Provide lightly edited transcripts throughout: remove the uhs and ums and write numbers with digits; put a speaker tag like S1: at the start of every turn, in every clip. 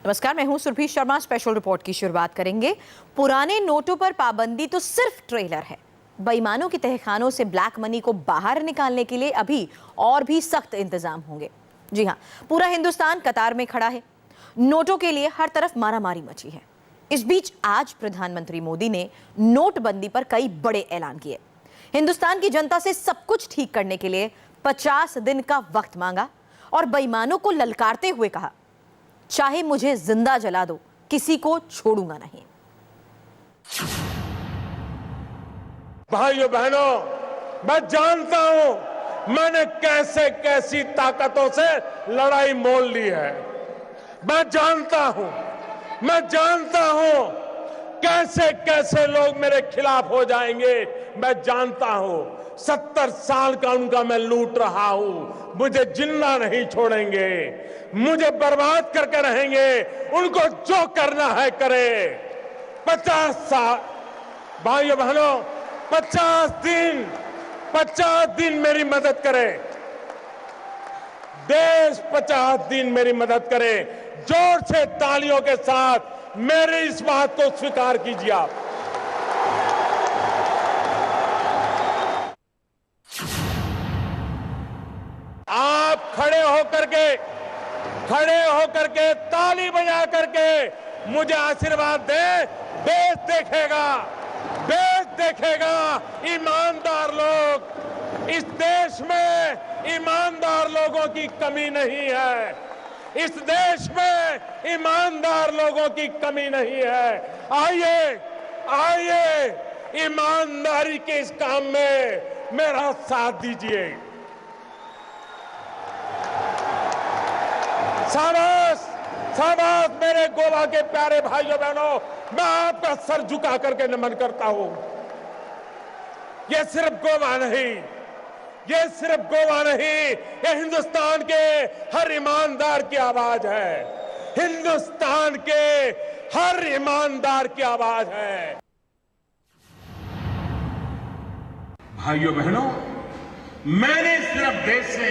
S1: नमस्कार, मैं हूं सुरभि शर्मा। स्पेशल रिपोर्ट की शुरुआत करेंगे। पुराने नोटों पर पाबंदी तो सिर्फ ट्रेलर है। बेईमानों के तहखानों से ब्लैक मनी को बाहर निकालने के लिए अभी और भी सख्त इंतजाम होंगे। जी हां, पूरा हिंदुस्तान कतार में खड़ा है। नोटों के लिए हर तरफ मारामारी मची है। इस बीच आज प्रधानमंत्री मोदी ने नोटबंदी पर कई बड़े ऐलान किए। हिंदुस्तान की जनता से सब कुछ ठीक करने के लिए 50 दिन का वक्त मांगा और बेईमानों को ललकारते हुए कहा, चाहे मुझे जिंदा जला दो, किसी को छोड़ूंगा नहीं।
S2: भाइयों बहनों, मैं जानता हूं मैंने कैसे कैसी ताकतों से लड़ाई मोल ली है। मैं जानता हूं कैसे कैसे लोग मेरे खिलाफ हो जाएंगे। मैं जानता हूं 70 साल का उनका मैं लूट रहा हूं। मुझे जिंदा नहीं छोड़ेंगे, मुझे बर्बाद करके रहेंगे। उनको जो करना है करे। 50 साल भाइयों बहनों, 50 दिन मेरी मदद करे। देश 50 दिन मेरी मदद करे। जोर से तालियों के साथ मेरी इस बात को स्वीकार कीजिए। आप खड़े होकर के ताली बजा करके मुझे आशीर्वाद दे। देश देखेगा ईमानदार लोग। इस देश में ईमानदार लोगों की कमी नहीं है। इस देश में ईमानदार लोगों की कमी नहीं है। आइए ईमानदारी के इस काम में मेरा साथ दीजिए। शाबाश मेरे गोवा के प्यारे भाइयों बहनों, मैं आपका सर झुका करके नमन करता हूं। ये सिर्फ गोवा नहीं, ये हिंदुस्तान के हर ईमानदार की आवाज है। हिंदुस्तान के हर ईमानदार की आवाज है।
S3: भाइयों बहनों, मैंने सिर्फ देश से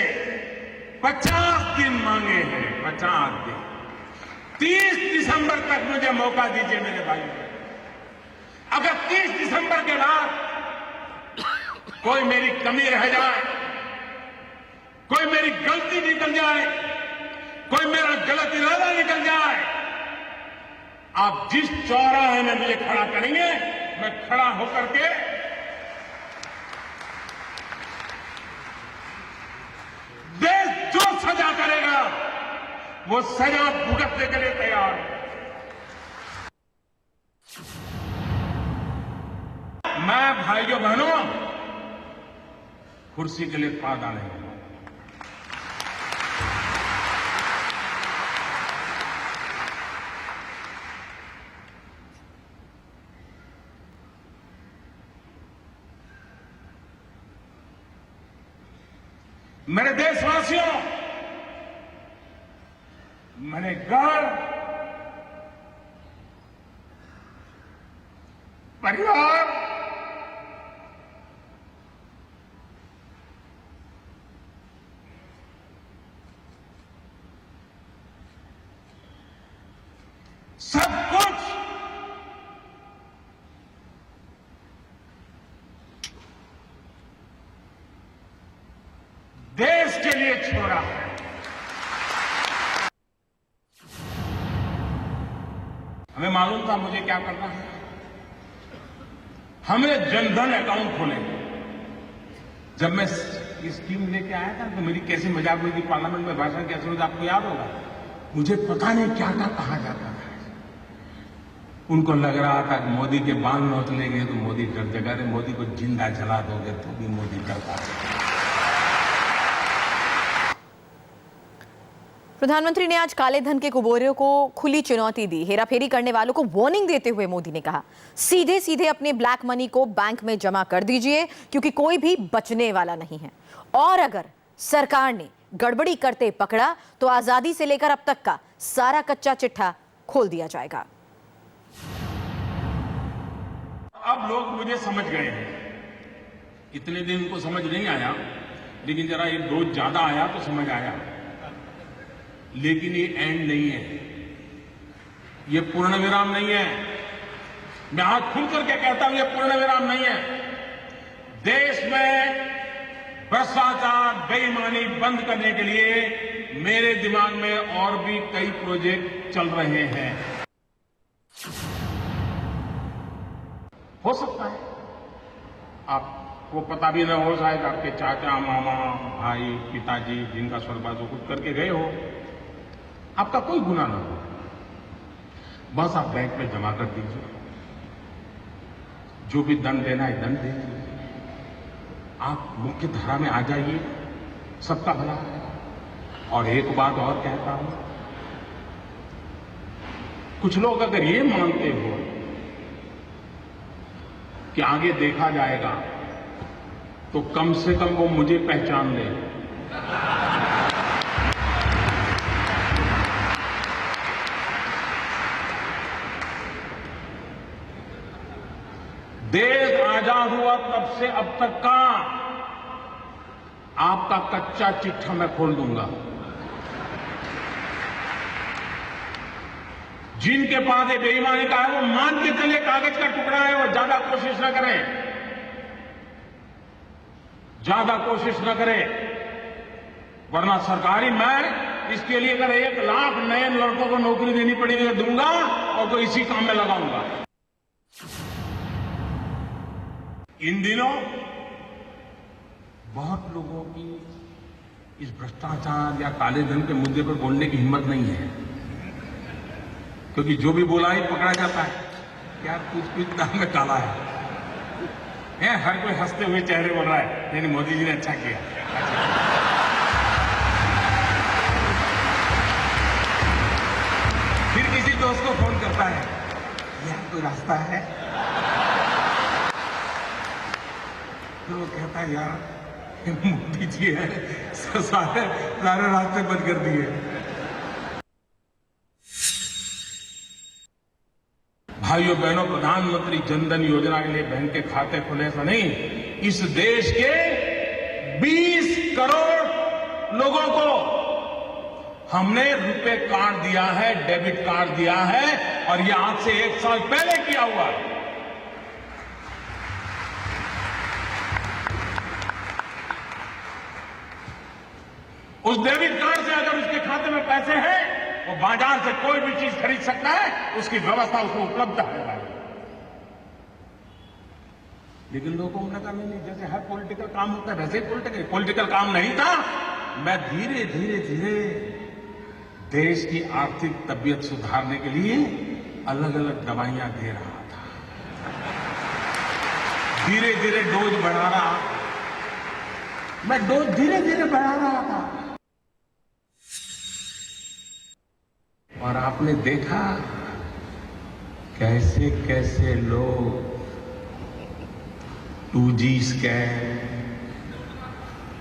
S3: 50 दिन मांगे हैं। 50 दिन, 30 दिसंबर तक मुझे मौका दीजिए मेरे भाइयों। अगर 30 दिसंबर के बाद कोई मेरी कमी रह जाए, कोई मेरी गलती निकल जाए, कोई मेरा गलत इरादा निकल जाए, आप जिस चौराहे में मुझे खड़ा करेंगे, मैं खड़ा होकर के देश जो सजा करेगा वो सजा भुगतने के लिए तैयार है। मैं भाइयों बहनों कुर्सी के लिए पा डालेंगे। मेरे देशवासियों, मैंने घर, परिवार, सब कुछ देश के लिए छोड़ा है। हमें मालूम था मुझे क्या करना है। हमने जनधन अकाउंट खोले। जब मैं ये स्कीम लेके आया था तो मेरी कैसी मजाक हुई थी पार्लियामेंट में, भाषण कैसे हुई, आपको याद होगा। मुझे पता नहीं क्या था, कहा जाता था। उनको लग रहा था कि मोदी के बांध नोच लेंगे तो मोदी डर जाएगा। अरे मोदी को जिंदा जला दोगे तो भी मोदी डर पाएगा।
S1: प्रधानमंत्री ने आज काले धन के कुबोरियों को खुली चुनौती दी। हेराफेरी करने वालों को वार्निंग देते हुए मोदी ने कहा, सीधे सीधे अपने ब्लैक मनी को बैंक में जमा कर दीजिए, क्योंकि कोई भी बचने वाला नहीं है। और अगर सरकार ने गड़बड़ी करते पकड़ा तो आजादी से लेकर अब तक का सारा कच्चा चिट्ठा खोल दिया जाएगा।
S3: अब लोग मुझे समझ गए हैं। इतने दिन उनको समझ नहीं आया, लेकिन जरा एक डोज ज्यादा आया तो समझ आया। लेकिन ये एंड नहीं है। ये पूर्ण विराम नहीं है। मैं हाथ खुल करके कहता हूं, ये पूर्ण विराम नहीं है। देश में भ्रष्टाचार, बेईमानी बंद करने के लिए मेरे दिमाग में और भी कई प्रोजेक्ट चल रहे हैं। हो सकता है आपको पता भी न हो, शायद आपके चाचा, मामा, भाई, पिताजी जिनका स्वर्गवास हो कुछ करके गए हो, आपका कोई गुनाह ना हो, बस आप बैंक में जमा कर दीजिए, जो भी दंड देना है दंड दे दीजिए, आप मुख्य धारा में आ जाइए, सबका भला है। और एक बात और कहता हूं, कुछ लोग अगर ये मानते हो कि आगे देखा जाएगा, तो कम से कम वो मुझे पहचान ले। देश आजाद हुआ तब से अब तक का आपका कच्चा चिट्ठा मैं खोल दूंगा। जिनके पास ये बेईमानी का है, वो मान के चले कागज का टुकड़ा है, वो ज्यादा कोशिश न करें, ज्यादा कोशिश न करें, वरना सरकारी मैं इसके लिए अगर 1 लाख नए लड़कों को नौकरी देनी पड़ेगी तो दूंगा और तो इसी काम में लगाऊंगा। इन दिनों बहुत लोगों की इस भ्रष्टाचार या काले धन के मुद्दे पर बोलने की हिम्मत नहीं है, क्योंकि जो भी बोला ही पकड़ा जाता है। क्या कुछ दाम में काला है, हर कोई हंसते हुए चेहरे बोल रहा है, यानी मोदी जी ने अच्छा किया। फिर किसी दोस्त को फोन करता है, यार कोई रास्ता है, तो वो कहता है यार मोदी जी है, सारे रास्ते बंद कर दिए। भाइयों बहनों, प्रधानमंत्री जनधन योजना के लिए बैंक के खाते खुले ऐसा नहीं, इस देश के 20 करोड़ लोगों को हमने रुपए कार्ड दिया है, डेबिट कार्ड दिया है, और ये आज से 1 साल पहले किया हुआ है। उस डेबिट कार्ड से अगर उसके खाते में पैसे हैं, वो बाजार से कोई भी चीज खरीद सकता है, उसकी व्यवस्था उसको उपलब्ध है। लेकिन लोगों ने कहा नहीं, जैसे हर पॉलिटिकल काम होता है वैसे ही पॉलिटिकल काम नहीं था। मैं धीरे धीरे धीरे देश की आर्थिक तबीयत सुधारने के लिए अलग अलग दवाइयां दे रहा था, धीरे धीरे डोज बढ़ा रहा, मैं डोज धीरे धीरे बढ़ा रहा था। और आपने देखा कैसे कैसे लोग 2G स्कैम,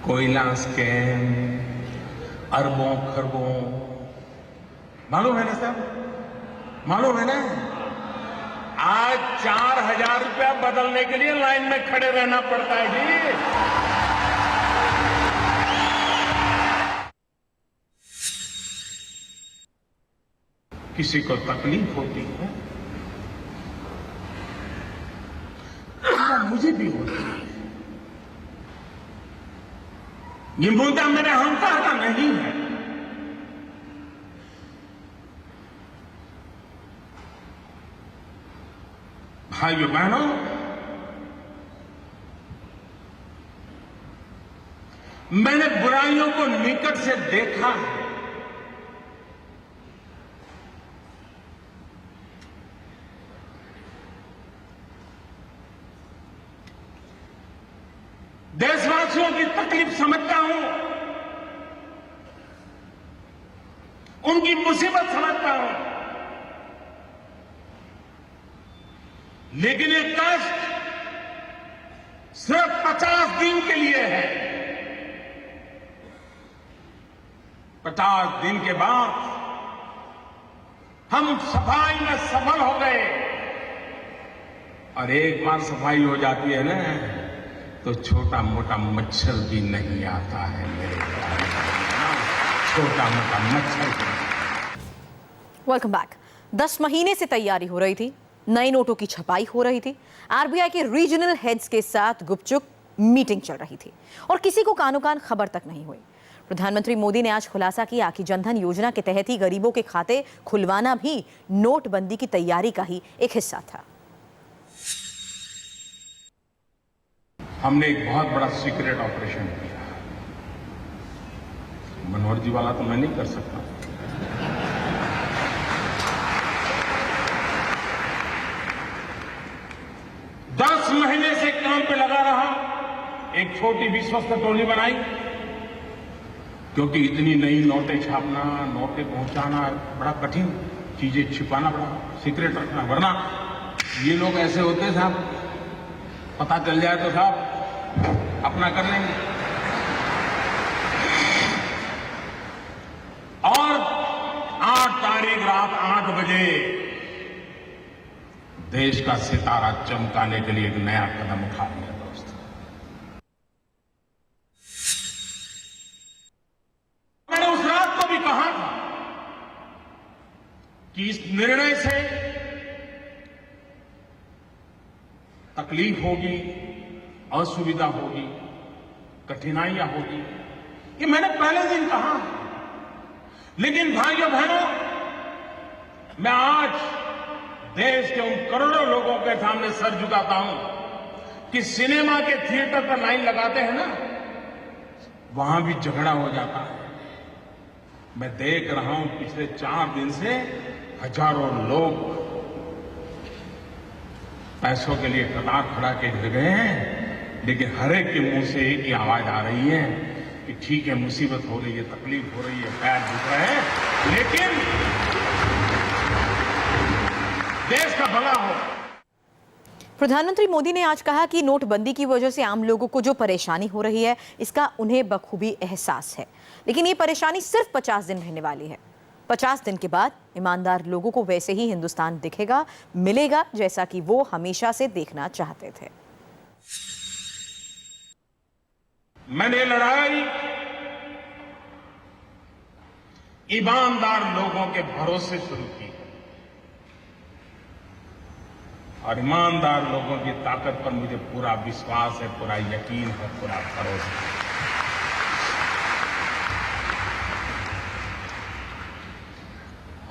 S3: कोयला स्कैम, अरबों खरबों, मालूम है ना सब, मालूम है ना। आज 4000 रुपया बदलने के लिए लाइन में खड़े रहना पड़ता है जी। किसी को तकलीफ होती है, मुझे भी होती है। ये मुद्दा मेरे अहंकार का नहीं है। भाइयों बहनों, मैंने बुराइयों को निकट से देखा है। देशवासियों की तकलीफ समझता हूं, उनकी मुसीबत समझता हूं, लेकिन ये कष्ट सिर्फ 50 दिन के लिए है। 50 दिन के बाद हम सफाई में सफल हो गए, और एक बार सफाई हो जाती है ना, तो छोटा मोटा मच्छर भी नहीं आता है मेरे ख्याल में, छोटा मोटा मच्छर।
S1: Welcome back. 10 महीने से तैयारी हो रही थी, नए नोटों की छपाई हो रही थी, आरबीआई के रीजनल हेड्स के साथ गुपचुप मीटिंग चल रही थी और किसी को कानो कान खबर तक नहीं हुई। प्रधानमंत्री मोदी ने आज खुलासा किया कि जनधन योजना के तहत ही गरीबों के खाते खुलवाना भी नोटबंदी की तैयारी का ही एक हिस्सा था।
S3: हमने एक बहुत बड़ा सीक्रेट ऑपरेशन किया। मनोहर जी वाला तो मैं नहीं कर सकता। दस महीने से काम पे लगा रहा, एक छोटी विश्वस्त टोली बनाई, क्योंकि इतनी नई नोटें छापना, नोटें पहुंचाना बड़ा कठिन, चीजें छिपाना बड़ा सीक्रेट रखना, वरना ये लोग ऐसे होते साहब, पता चल जाए तो साहब अपना कर लेंगे। और 8 तारीख रात 8 बजे देश का सितारा चमकाने के लिए एक नया कदम उठा लिया दोस्त। मैंने उस रात को भी कहा था कि इस निर्णय से तकलीफ होगी, असुविधा होगी, कठिनाइयां होगी, ये मैंने पहले दिन कहा। लेकिन भाइयों बहनों, मैं आज देश के उन करोड़ों लोगों के सामने सर झुकाता हूं कि सिनेमा के थिएटर पर लाइन लगाते हैं ना, वहां भी झगड़ा हो जाता है। मैं देख रहा हूं पिछले 4 दिन से हजारों लोग पैसों के लिए कतार खड़ा के गए हैं, लेकिन हर एक के मुंह से एक ही आवाज आ रही है कि ठीक है, मुसीबत हो रही है, तकलीफ हो रही है, पैर दुख रहे हैं, लेकिन देश का भला हो।
S1: प्रधानमंत्री मोदी ने आज कहा कि नोटबंदी की वजह से आम लोगों को जो परेशानी हो रही है, इसका उन्हें बखूबी एहसास है, लेकिन ये परेशानी सिर्फ 50 दिन रहने वाली है। 50 दिन के बाद ईमानदार लोगों को वैसे ही हिंदुस्तान दिखेगा, मिलेगा, जैसा कि वो हमेशा से देखना चाहते थे।
S3: मैंने लड़ाई ईमानदार लोगों के भरोसे शुरू की और ईमानदार लोगों की ताकत पर मुझे पूरा विश्वास है, पूरा यकीन है, पूरा भरोसा है।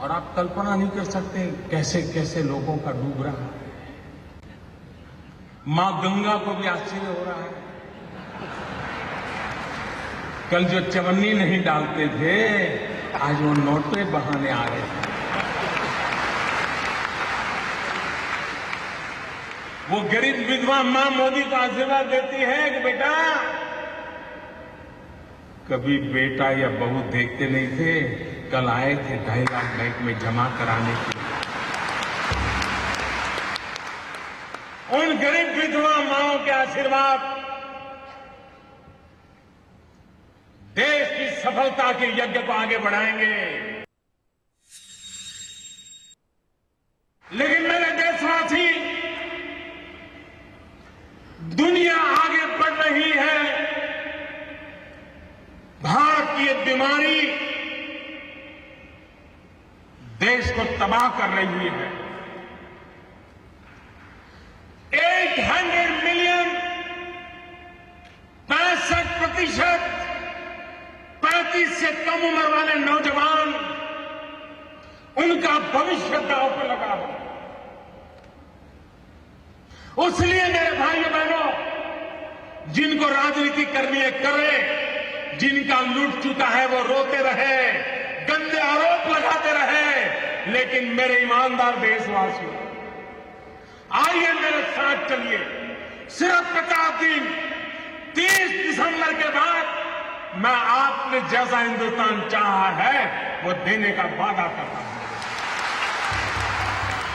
S3: और आप कल्पना नहीं कर सकते कैसे कैसे लोगों का डूब रहा है। मां गंगा को भी आश्चर्य हो रहा है। कल जो चवन्नी नहीं डालते थे, आज वो नोट पे बहाने आ रहे थे। वो गरीब विधवा मां मोदी को आशीर्वाद देती है कि बेटा, कभी बेटा या बहू देखते नहीं थे, कल आए थे 2.5 लाख बैंक में जमा कराने के लिए। उन गरीब विधवा माओं के आशीर्वाद देश की सफलता के यज्ञ को आगे बढ़ाएंगे। लेकिन मेरे देशवासी, दुनिया आगे बढ़ रही है, भारत की बीमारी देश को तबाह कर रही है। 800 मिलियन 65% 35 से कम उम्र वाले नौजवान, उनका भविष्य दांव पर लगा हो। इसलिए मेरे भाइयों बहनों, जिनको राजनीति करनी है करें, जिनका लूट चुका है वो रोते रहे, गंदे आरोप लगाते रहे, लेकिन मेरे ईमानदार देशवासियों, आइए मेरे साथ चलिए। सिर्फ 50 दिन, 30 दिसंबर के बाद मैं आपने जैसा हिंदुस्तान चाहा है वो देने का वादा करता हूं।